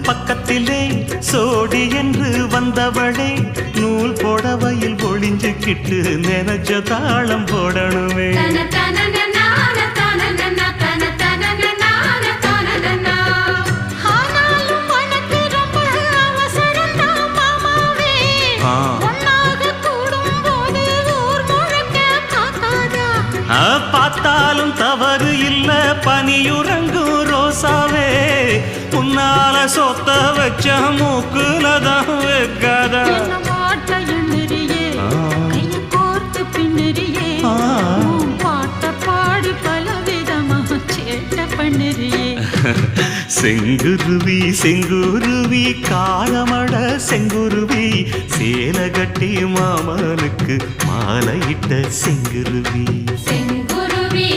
பக்கத்திலே சோடி என்று வந்தவளே நூல் புடவையில் ஒளிஞ்சுக்கிட்டு நினைச்ச தாளம் போடணுமே. பார்த்தாலும் தவறு இல்ல பனியுறங்கும் ரோசாவே உன்னால சொத்த வச்ச மூக்குலதான் வைக்காதா. செங்குருவி செங்குருவி காலமட செங்குருவி சேல கட்டி மாமனுக்கு மாலையிட்ட செங்குருவி. செங்குருவி